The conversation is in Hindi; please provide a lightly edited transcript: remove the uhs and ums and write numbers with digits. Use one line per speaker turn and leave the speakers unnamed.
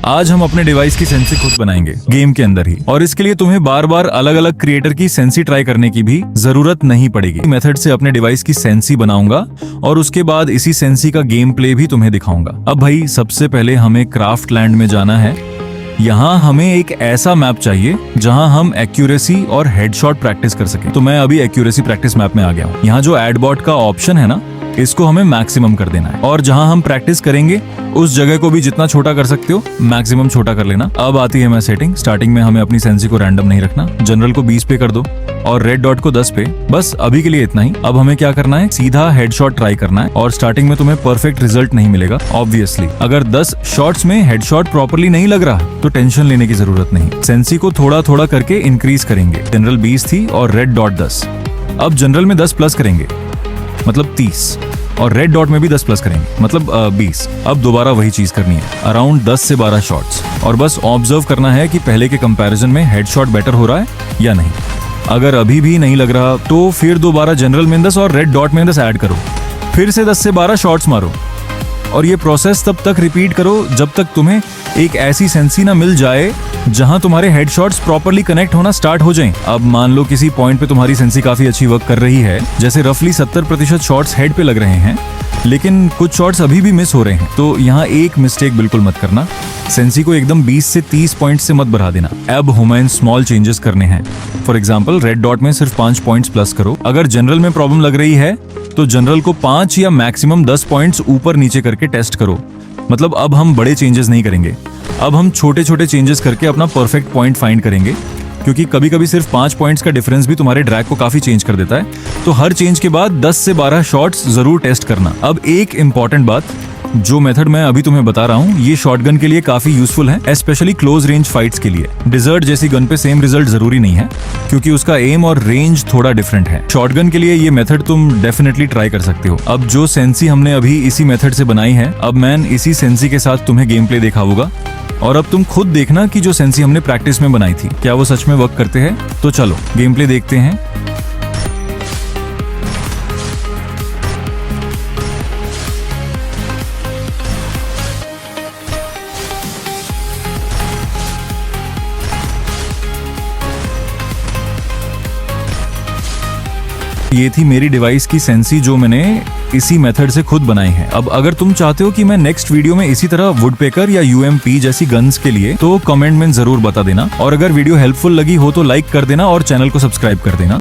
आज हम अपने डिवाइस की सेंसी खुद बनाएंगे गेम के अंदर ही, और इसके लिए तुम्हें बार बार अलग अलग क्रिएटर की सेंसी ट्राई करने की भी जरूरत नहीं पड़ेगी। मेथड से अपने डिवाइस की सेंसी बनाऊंगा और उसके बाद इसी सेंसी का गेम प्ले भी तुम्हें दिखाऊंगा। अब भाई सबसे पहले हमें क्राफ्ट लैंड में जाना है। यहाँ हमें एक ऐसा मैप चाहिए जहाँ हम एक्यूरेसी और हेडशॉट प्रैक्टिस कर सकें। तो मैं अभी एक्यूरेसी प्रैक्टिस मैप में आ गया हूँ। यहाँ जो एडबॉट का ऑप्शन है ना, इसको हमें मैक्सिमम कर देना है, और जहां हम प्रैक्टिस करेंगे उस जगह को भी जितना छोटा कर सकते हो मैक्सिमम छोटा कर लेना। अब आती है मैं सेटिंग। स्टार्टिंग में हमें अपनी सेंसी को रैंडम नहीं रखना, जनरल को 20 पे कर दो और रेड डॉट को 10 पे। बस अभी के लिए इतना ही। अब हमें क्या करना है, सीधा हेडशॉट ट्राई करना है, और स्टार्टिंग में तुम्हें परफेक्ट रिजल्ट नहीं मिलेगा ऑब्वियसली। अगर 10 शॉट्स में हेडशॉट प्रॉपर्ली नहीं लग रहा तो टेंशन लेने की जरूरत नहीं। सेंसी को थोड़ा थोड़ा करके इंक्रीज करेंगे। जनरल 20 थी और रेड डॉट 10। अब जनरल में 10 प्लस करेंगे मतलब 30, और रेड डॉट में भी 10 प्लस करेंगे मतलब 20। अब दोबारा वही चीज करनी है, अराउंड 10 से 12 शॉट्स, और बस ऑब्जर्व करना है कि पहले के कंपैरिजन में हेडशॉट बेटर हो रहा है या नहीं। अगर अभी भी नहीं लग रहा तो फिर दोबारा जनरल में 10 और रेड डॉट में 10 ऐड करो, फिर से 10 से 12 शॉट्स मारो, और ये प्रोसेस तब तक रिपीट करो जब तक तुम्हें एक ऐसी सेंसी ना मिल जाए जहां तुम्हारे हेडशॉट्स प्रॉपर्ली कनेक्ट होना स्टार्ट हो जाएं। अब मान लो किसी पॉइंट पे तुम्हारी सेंसी काफी अच्छी वर्क कर रही है, जैसे रफली 70% शॉट्स हेड पे लग रहे हैं, लेकिन कुछ शॉट्स अभी भी मिस हो रहे हैं, तो यहाँ एक मिस्टेक बिल्कुल मत करना। सेंसी को एकदम 20 से 30 पॉइंट से मत बढ़ा देना। अब हमें स्मॉल चेंजेस करने हैं। फॉर एग्जाम्पल रेड डॉट में सिर्फ 5 पॉइंट्स प्लस करो। अगर जनरल में प्रॉब्लम लग रही है तो जनरल को 5 या मैक्सिमम 10 पॉइंट्स ऊपर नीचे करके टेस्ट करो। मतलब अब हम बड़े चेंजेस नहीं करेंगे, अब हम छोटे छोटे चेंजेस करके अपना परफेक्ट पॉइंट फाइंड करेंगे, क्योंकि कभी कभी सिर्फ 5 पॉइंट्स का डिफरेंस भी तुम्हारे ड्रैग को काफी चेंज कर देता है। तो हर चेंज के बाद 10 से 12 शॉट्स जरूर टेस्ट करना। अब एक इंपॉर्टेंट बात, जो मेथड मैं अभी तुम्हें बता रहा हूँ ये शॉटगन के लिए काफी यूजफुल है, स्पेशली क्लोज रेंज फाइट्स के लिए। डिजर्ट जैसी गन पे सेम रिजल्ट जरूरी नहीं है, क्योंकि उसका एम और रेंज थोड़ा डिफरेंट है। शॉटगन के लिए ये मेथड तुम डेफिनेटली ट्राई कर सकते हो। अब जो सेंसी हमने अभी इसी मेथड से बनाई है, अब मैं इसी सेंसी के साथ तुम्हें गेम प्ले दिखाऊंगा, और अब तुम खुद देखना कि जो सेंसी हमने प्रैक्टिस में बनाई थी क्या वो सच में वर्क करते हैं। तो चलो गेम प्ले देखते हैं। ये थी मेरी डिवाइस की सेंसी जो मैंने इसी मेथड से खुद बनाई है। अब अगर तुम चाहते हो कि मैं नेक्स्ट वीडियो में इसी तरह वुडपेकर या यूएमपी जैसी गन्स के लिए, तो कमेंट में जरूर बता देना, और अगर वीडियो हेल्पफुल लगी हो तो लाइक कर देना और चैनल को सब्सक्राइब कर देना।